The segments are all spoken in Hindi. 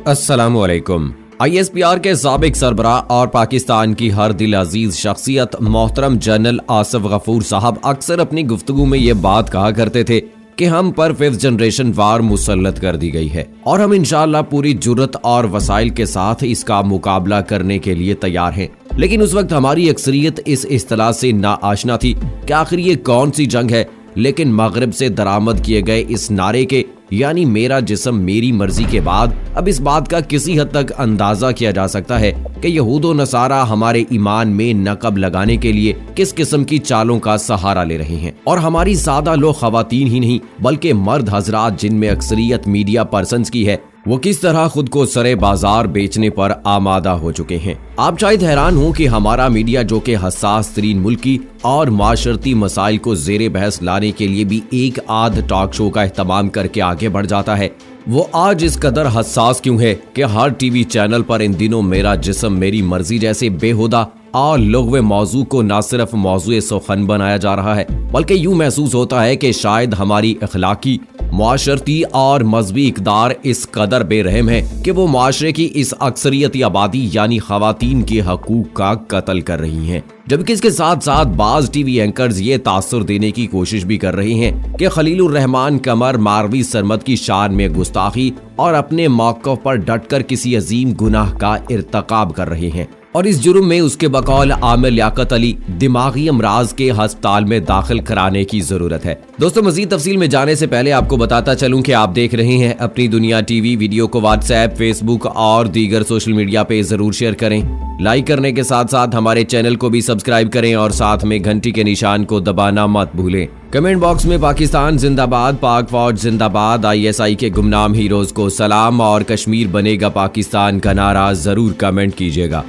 अस्सलामुअलैकुम। ISPR के साबिक सरबराह और पाकिस्तान की हर दिल अजीज शख्सियत मोहतरम जनरल आसिफ गफूर साहब अक्सर अपनी गुफ्तगू में ये बात कहा करते थे कि हम पर 5th जनरेशन वार मुसल्लत कर दी गई है और हम इंशाअल्लाह पूरी जुर्रत और वसाइल के साथ इसका मुकाबला करने के लिए तैयार हैं। लेकिन उस वक्त हमारी अक्सरियत इस इस्तिलाह से नाआशना थी कि आखिर ये कौन सी जंग है। लेकिन मगरिब से दरामद किए गए इस नारे के यानी मेरा जिस्म मेरी मर्जी के बाद अब इस बात का किसी हद तक अंदाजा किया जा सकता है कि यहूदो नसारा हमारे ईमान में नकब लगाने के लिए किस किस्म की चालों का सहारा ले रहे हैं और हमारी सादा लोग खवातीन ही नहीं बल्कि मर्द हजरात जिनमें अक्सरियत मीडिया पर्सन्स की है वो किस तरह खुद को सरे बाजार बेचने पर आमादा हो चुके हैं। आप शायद हैरान हो कि हमारा मीडिया जो कि हसास तरीन मुल्की और माशरती मसाइल को जेरे बहस लाने के लिए भी एक आध टॉक शो का एहतमाम करके आगे बढ़ जाता है, वो आज इस कदर हसास क्यों है कि हर टीवी चैनल पर इन दिनों मेरा जिस्म मेरी मर्जी जैसे बेहुदा और लुग़्वे मौजू को न सिर्फ मौजूए सुखन बनाया जा रहा है बल्कि यूं महसूस होता है कि शायद हमारी अखलाकी मुआशरती और मजहबी इक़दार इस कदर बेरहम है कि वो मुआशरे की इस अक्सरियती आबादी यानी खवातीन के हकूक का कत्ल कर रही हैं। जबकि इसके साथ साथ बाज टीवी एंकर्स ये तासुर देने की कोशिश भी कर रहे हैं कि खलीलुर रहमान कमर मारवी सरमद की शान में गुस्ताखी और अपने मौक़िफ़ पर डटकर किसी अजीम गुनाह का इर्तकाब कर रहे हैं और इस जुर्म में उसके बकौल आमिर लियाकत अली दिमागी अमराज के अस्पताल में दाखिल कराने की जरूरत है। दोस्तों मजीद तफसील में जाने से पहले आपको बताता चलूं कि आप देख रहे हैं अपनी दुनिया टीवी। वीडियो को व्हाट्सएप, फेसबुक और दीगर सोशल मीडिया पे जरूर शेयर करें। लाइक करने के साथ साथ हमारे चैनल को भी सब्सक्राइब करें और साथ में घंटी के निशान को दबाना मत भूलें। कमेंट बॉक्स में पाकिस्तान जिंदाबाद, पाक फौज जिंदाबाद, ISI के गुमनाम हीरोज को सलाम और कश्मीर बनेगा पाकिस्तान का नारा जरूर कमेंट कीजिएगा।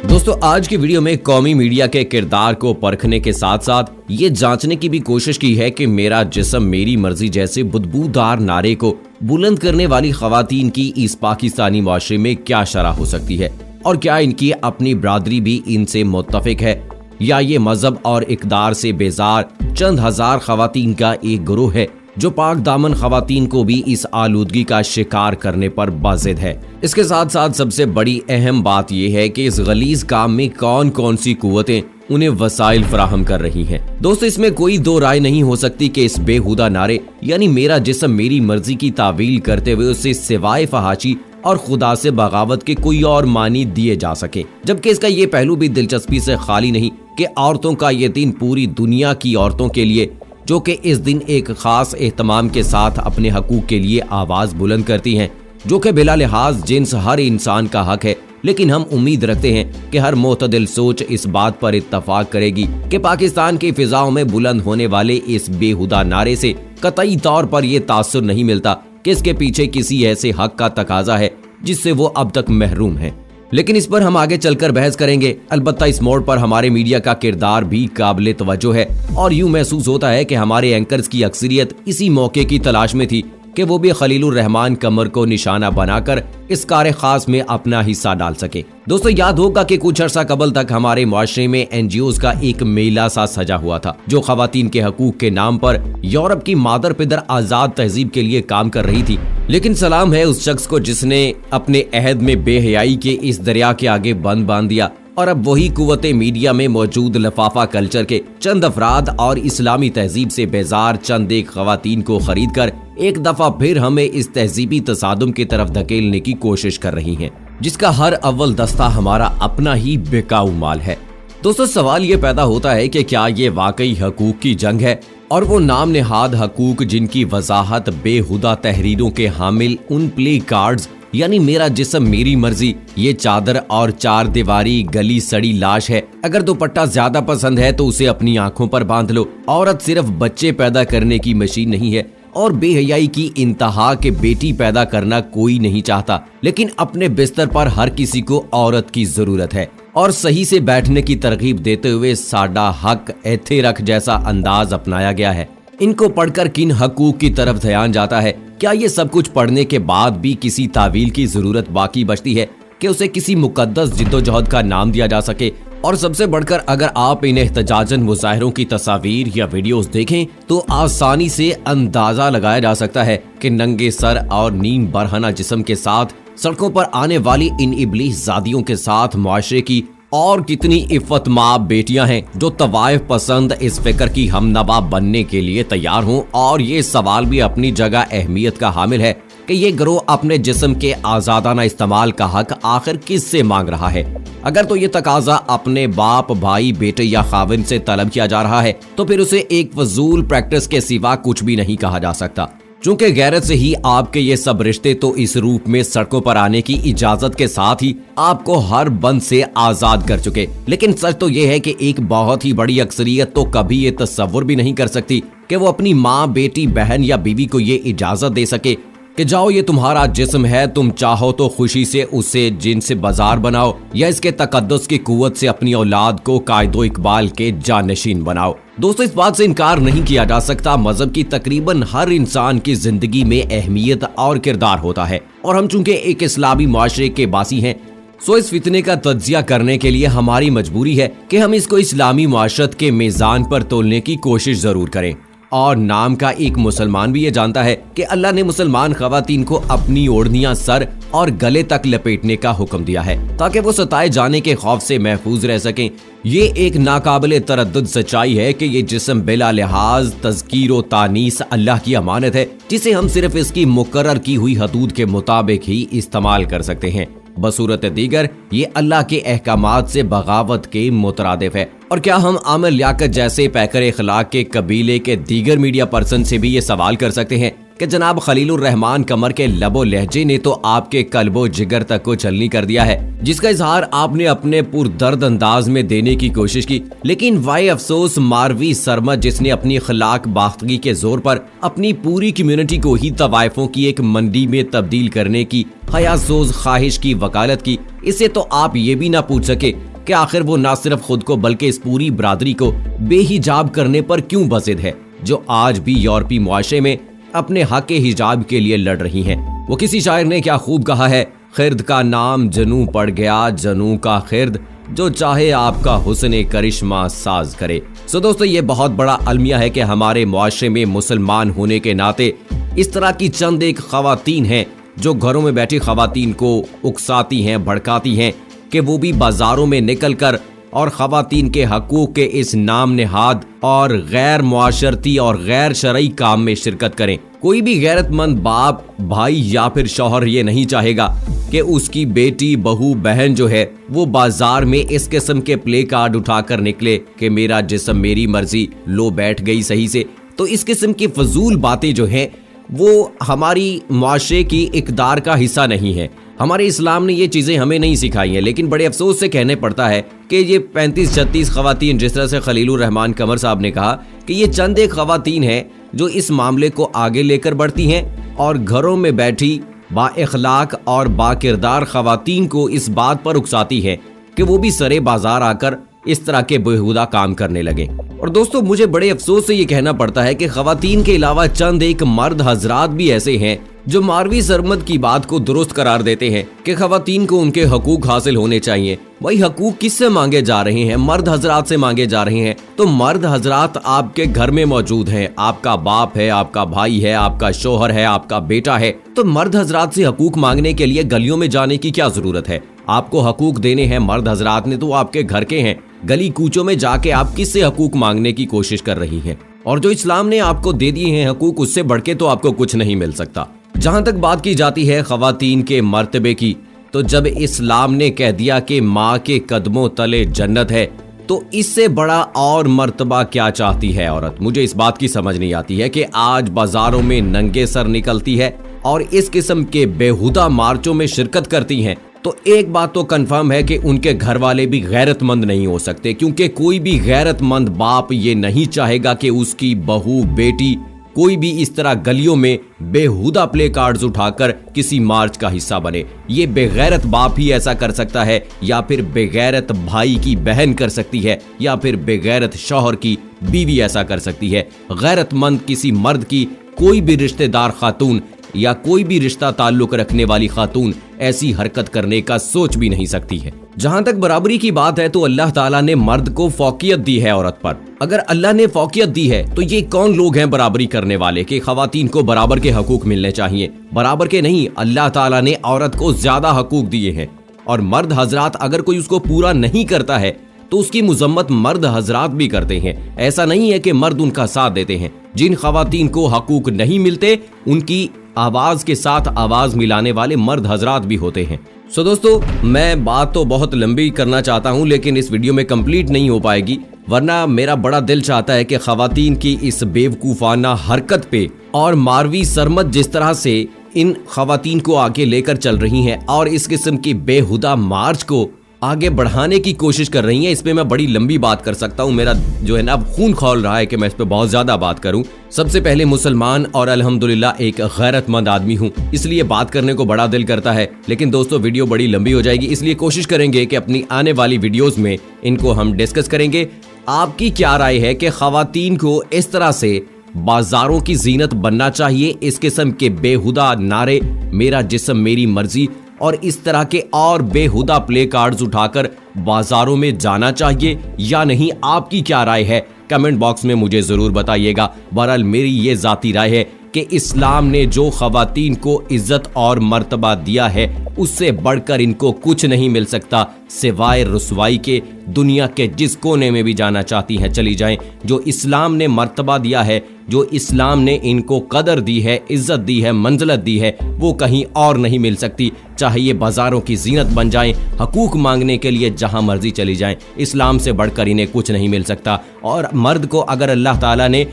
दोस्तों आज की वीडियो में कौमी मीडिया के किरदार को परखने के साथ साथ ये जांचने की भी कोशिश की है कि मेरा जिस्म मेरी मर्जी जैसे बुदबूदार नारे को बुलंद करने वाली खवातीन की इस पाकिस्तानी मुआशरे में क्या शरह हो सकती है और क्या इनकी अपनी बरादरी भी इनसे मुत्तफिक है या ये मजहब और इक़दार से बेजार चंद हजार खवातीन का एक गिरोह है जो पाक दामन खवातीन को भी इस आलूदगी का शिकार करने पर बाजिद है। इसके साथ साथ सबसे बड़ी अहम बात यह है कि इस गलीज काम में कौन कौन सी कुव्वतें उन्हें वसाइल फराहम कर रही हैं। दोस्तों इसमें कोई दो राय नहीं हो सकती कि इस बेहुदा नारे यानी मेरा जिस्म मेरी मर्जी की तावील करते हुए उसे सिवाय फहाशी और खुदा से बगावत के कोई और मानी दिए जा सके। जबकि इसका ये पहलू भी दिलचस्पी से खाली नहीं कि औरतों का ये दिन पूरी दुनिया की औरतों के लिए जो कि इस दिन एक खास एहतमाम के साथ अपने हकूक के लिए आवाज बुलंद करती हैं, जो कि बिला लिहाज जिन्स हर इंसान का हक है। लेकिन हम उम्मीद रखते हैं कि हर मोतदिल सोच इस बात पर इत्तफाक करेगी कि पाकिस्तान की फिजाओं में बुलंद होने वाले इस बेहुदा नारे से कतई तौर पर यह तासुर नहीं मिलता कि इसके पीछे किसी ऐसे हक का तकाजा है जिससे वो अब तक महरूम है। लेकिन इस पर हम आगे चलकर बहस करेंगे। अलबत्ता इस मोड़ पर हमारे मीडिया का किरदार भी काबिले तवज्जो है और यूं महसूस होता है कि हमारे एंकर्स की अक्सरियत इसी मौके की तलाश में थी कि वो भी खलीलुर रहमान कमर को निशाना बनाकर इस कार्य खास में अपना हिस्सा डाल सके। दोस्तों याद होगा कि कुछ अर्सा कबल तक हमारे मुआशरे में NGOs का एक मेला सा सजा हुआ था जो खवातीन के हकूक के नाम पर यूरोप की मादर पिदर आजाद तहजीब के लिए काम कर रही थी। लेकिन सलाम है उस शख्स को जिसने अपने अहद में बेहयाई के इस दरिया के आगे बंद बांध दिया और अब वही कुव्वते मीडिया में मौजूद लफाफा कल्चर के चंद अफराद और इस्लामी तहजीब से बेजार चंद एक खवातीन को खरीद कर एक दफा फिर हमें इस तहजीबी तसादुम की तरफ धकेलने की कोशिश कर रही हैं, जिसका हर अव्वल दस्ता हमारा अपना ही बेकाऊ माल है। दोस्तों सवाल ये पैदा होता है कि क्या ये वाकई हकूक की जंग है और वो नाम नेहाद हकूक जिनकी वजाहत बेहुदा तहरीरों के हामिल उन प्ले कार्ड्स यानी मेरा जिस्म मेरी मर्जी, ये चादर और चार दीवारी गली सड़ी लाश है। अगर दुपट्टा ज्यादा पसंद है तो उसे अपनी आंखों पर बांध लो। औरत सिर्फ बच्चे पैदा करने की मशीन नहीं है और बेहयाई की इंतहा के बेटी पैदा करना कोई नहीं चाहता, लेकिन अपने बिस्तर पर हर किसी को औरत की जरूरत है और सही से बैठने की तरगीब देते हुए साडा हक एथे रख जैसा अंदाज अपनाया गया है। इनको पढ़कर किन हकूक की तरफ ध्यान जाता है? क्या ये सब कुछ पढ़ने के बाद भी किसी तावील की जरूरत बाकी बचती है कि उसे किसी मुकद्दस जिद्दोजहद का नाम दिया जा सके और सबसे बढ़कर अगर आप इन एहतजाजन मुजाहिरों की तस्वीर या वीडियोस देखें तो आसानी से अंदाजा लगाया जा सकता है कि नंगे सर और नीम बरहना जिस्म के साथ सड़कों पर आने वाली इन इब्लीस जादियों के साथ मुआशरे की और कितनी इफ़्फ़त माँ बेटियां हैं जो तवाइफ पसंद इस फिक्र की हमनवा बनने के लिए तैयार हों। और ये सवाल भी अपनी जगह अहमियत का हामिल है कि ये गिरोह अपने जिस्म के आज़ादाना इस्तेमाल का हक आखिर किससे मांग रहा है। अगर तो ये तकाजा अपने बाप, भाई, बेटे या खाविन से तलब किया जा रहा है तो फिर उसे एक फजूल प्रैक्टिस के सिवा कुछ भी नहीं कहा जा सकता। चूंकि गैरत से ही आपके ये सब रिश्ते तो इस रूप में सड़कों पर आने की इजाजत के साथ ही आपको हर बंद से आजाद कर चुके। लेकिन सच तो ये है कि एक बहुत ही बड़ी अक्सरियत तो कभी ये तस्वुर भी नहीं कर सकती कि वो अपनी माँ, बेटी, बहन या बीवी को ये इजाजत दे सके कि जाओ ये तुम्हारा जिस्म है, तुम चाहो तो खुशी से उसे जिनसे बाजार बनाओ या इसके तकद्दुस की कुव्वत से अपनी औलाद को कायदो इकबाल के जानशीन बनाओ। दोस्तों, इस बात से इनकार नहीं किया जा सकता, मजहब की तकरीबन हर इंसान की जिंदगी में अहमियत और किरदार होता है और हम चूंकि एक इस्लामी मुआशरे के बासी हैं, सो इस फितने का तज्जिया करने के लिए हमारी मजबूरी है कि हम इसको इस्लामी मुआशरत के मीज़ान पर तोलने की कोशिश जरूर करें। और नाम का एक मुसलमान भी ये जानता है कि अल्लाह ने मुसलमान खवातीन को अपनी ओढ़नियां सर और गले तक लपेटने का हुक्म दिया है ताकि वो सताए जाने के खौफ से महफूज रह सकें। ये एक नाकाबिले तरद्दुद सच्चाई है कि ये जिस्म बिला लिहाज तज़कीर व तानीस अल्लाह की अमानत है जिसे हम सिर्फ इसकी मुकर्रर की हुई हदूद के मुताबिक ही इस्तेमाल कर सकते हैं। बसूरत दीगर ये अल्लाह के अहकामात से बगावत के मुतरादिफ है। और क्या हम आमिर लियाकत जैसे पैकर इखलाक के कबीले के दीगर मीडिया पर्सन से भी ये सवाल कर सकते हैं कि जनाब खलीलुर रहमान कमर के लबो लहजे ने तो आपके कल्बो जिगर तक को छलनी कर दिया है, जिसका इजहार आपने अपने पुरदर्द अंदाज में देने की कोशिश की। लेकिन वाई अफसोस मारवी सरमद जिसने अपनी खलाक बाख्तगी के जोर पर अपनी पूरी कम्युनिटी को ही तवाइफों की एक मंडी में तब्दील करने की हयासोज ख्वाहिश की वकालत की, इससे तो आप ये भी ना पूछ सके कि आखिर वो न सिर्फ खुद को बल्कि इस पूरी बरादरी को बेहिजाब करने पर क्यों बजिद है जो आज भी यूरोपीय मुआशरे में अपने हक के हिजाब के लिए लड़ रही हैं। वो किसी शायर ने क्या खूब कहा है, खिर्द का नाम जनू पड़ गया, जनू का खिर्द, जो चाहे आपका हुस्न करिश्मा साज करे। सो दोस्तों, ये बहुत बड़ा अलमिया है कि हमारे मुआशरे में मुसलमान होने के नाते इस तरह की चंद एक खवातीन हैं जो घरों में बैठी खवातीन को उकसाती हैं, भड़काती हैं कि वो भी बाजारों में निकल कर और खवातीन के हकूक के इस नाम नेहाद और गैर मुआशरती और गैर शरई काम में शिरकत करें। कोई भी गैरतमंद बाप, भाई या फिर शौहर ये नहीं चाहेगा कि उसकी बेटी, बहू, बहन जो है वो बाजार में इस किस्म के प्ले कार्ड उठाकर निकले कि मेरा जिस्म मेरी मर्जी, लो बैठ गई सही से। तो इस किस्म की फजूल बातें जो हैं वो हमारी मुआशरे की इकदार का हिस्सा नहीं है। हमारे इस्लाम ने ये चीज़ें हमें नहीं सिखाई हैं। लेकिन बड़े अफसोस से कहने पड़ता है कि ये 35-36 खवातीन, जिस तरह से खलीलुर रहमान कमर साहब ने कहा कि ये चंद एक खवातीन हैं जो इस मामले को आगे लेकर बढ़ती हैं और घरों में बैठी बाइखलाक और बाकिरदार खवातीन को इस बात पर उकसाती है कि वो भी सरे बाजार आकर इस तरह के बेहुदा काम करने लगे। और दोस्तों, मुझे बड़े अफसोस से ये कहना पड़ता है कि खवातीन के अलावा चंद एक मर्द हजरात भी ऐसे हैं जो मारवी सरमद की बात को दुरुस्त करार देते हैं कि खवातीन को उनके हकूक हासिल होने चाहिए। वही हकूक किससे मांगे जा रहे हैं? मर्द हजरात से मांगे जा रहे हैं। तो मर्द हजरात आपके घर में मौजूद हैं, आपका बाप है, आपका भाई है, आपका शोहर है, आपका बेटा है। तो मर्द हजरात से हकूक मांगने के लिए गलियों में जाने की क्या जरूरत है? आपको हकूक देने हैं मर्द हजरात ने, तो आपके घर के हैं। गली कूचों में जाके आप किससे हकूक मांगने की कोशिश कर रही हैं? और जो इस्लाम ने आपको दे दिए हैं हकूक, उससे बढ़ के तो आपको कुछ नहीं मिल सकता। जहां तक बात की जाती है खवातीन के मर्तबे की, तो जब इस्लाम ने कह दिया कि माँ के कदमों तले जन्नत है, तो इससे बड़ा और मर्तबा क्या चाहती है औरत? मुझे इस बात की समझ नहीं आती है कि आज बाजारों में नंगे सर निकलती है और इस किस्म के बेहुदा मार्चों में शिरकत करती हैं। तो एक बात तो कंफर्म है कि उनके घर वाले भी गैरतमंद नहीं हो सकते, क्योंकि कोई भी गैरतमंद बाप ये नहीं चाहेगा कि उसकी बहू, बेटी, कोई भी इस तरह गलियों में बेहुदा प्ले कार्ड्स उठाकर किसी मार्च का हिस्सा बने। ये बेगैरत बाप ही ऐसा कर सकता है, या फिर बेगैरत भाई की बहन कर सकती है, या फिर बेगैरत शौहर की बीवी ऐसा कर सकती है। गैरतमंद किसी मर्द की कोई भी रिश्तेदार खातून या कोई भी रिश्ता ताल्लुक रखने वाली खातून ऐसी हरकत करने का सोच भी नहीं सकती है। जहां तक बराबरी की बात है तो अल्लाह ताला ने मर्द को फौकियत दी है औरत पर। अगर अल्लाह ने फौकियत दी है तो ये कौन लोग हैं बराबरी करने वाले कि खवातीन को बराबर के हकूक मिलने चाहिए? बराबर के नहीं, अल्लाह ताला ने औरत को ज्यादा हकूक दिए हैं। और मर्द हजरात अगर कोई उसको पूरा नहीं करता है तो उसकी मुजम्मत मर्द हजरात भी करते हैं। ऐसा नहीं है कि मर्द उनका साथ देते हैं। जिन खवातीन को हकूक नहीं मिलते उनकी आवाज के साथ आवाज मिलाने वाले मर्द हजरात भी होते हैं। सो दोस्तों, मैं बात तो बहुत लंबी करना चाहता हूं लेकिन इस वीडियो में कंप्लीट नहीं हो पाएगी, वरना मेरा बड़ा दिल चाहता है कि खवातीन की इस बेवकूफाना हरकत पे और मारवी सरमद जिस तरह से इन खवातीन को आगे लेकर चल रही हैं और इस किस्म की बेहुदा मार्च को आगे बढ़ाने की कोशिश कर रही हैं, इस पे मैं बड़ी लंबी बात कर सकता हूं। मेरा जो है ना खून खौल रहा है कि मैं इस पे बहुत ज्यादा बात करूं। सबसे पहले मुसलमान और अल्हम्दुलिल्लाह एक गैरतमंद आदमी हूं, इसलिए बात करने को बड़ा दिल करता है। लेकिन दोस्तों वीडियो बड़ी लंबी हो जाएगी, इसलिए कोशिश करेंगे कि अपनी आने वाली वीडियोस में इनको हम डिस्कस करेंगे। आपकी क्या राय है कि खवातीन को इस तरह से बाजारों की जीनत बनना चाहिए, इस किस्म के बेहुदा नारे मेरा जिस्म मेरी मर्जी और इस तरह के और बेहुदा प्ले कार्ड्स उठाकर बाजारों में जाना चाहिए या नहीं? आपकी क्या राय है? कमेंट बॉक्स में मुझे जरूर बताइएगा। बहरहाल मेरी ये जाती राय है कि इस्लाम ने जो खवातीन को इज्जत और मर्तबा दिया है उससे बढ़कर इनको कुछ नहीं मिल सकता सिवाय रुसवाई के। दुनिया के जिस कोने में भी जाना चाहती हैं चली जाएं। जो इस्लाम ने मर्तबा दिया है, जो इस्लाम ने इनको कदर दी है, इज्जत दी है, मंजिलत दी है, वो कहीं और नहीं मिल सकती। चाहे ये बाजारों की जीनत बन जाएं, हकूक मांगने के लिए जहां मर्जी चली जाएं, इस्लाम से बढ़कर इन्हें कुछ नहीं मिल सकता। और मर्द को अगर अल्लाह ताला ने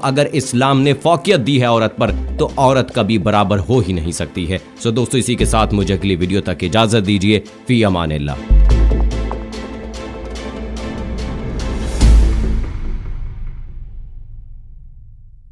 अगर इस्लाम ने फौकियत दी है औरत पर, तो औरत कभी बराबर हो ही नहीं सकती है। सो दोस्तों, इसी के साथ मुझे अगली वीडियो तक इजाजत दीजिए। फी अमानिल्लाह।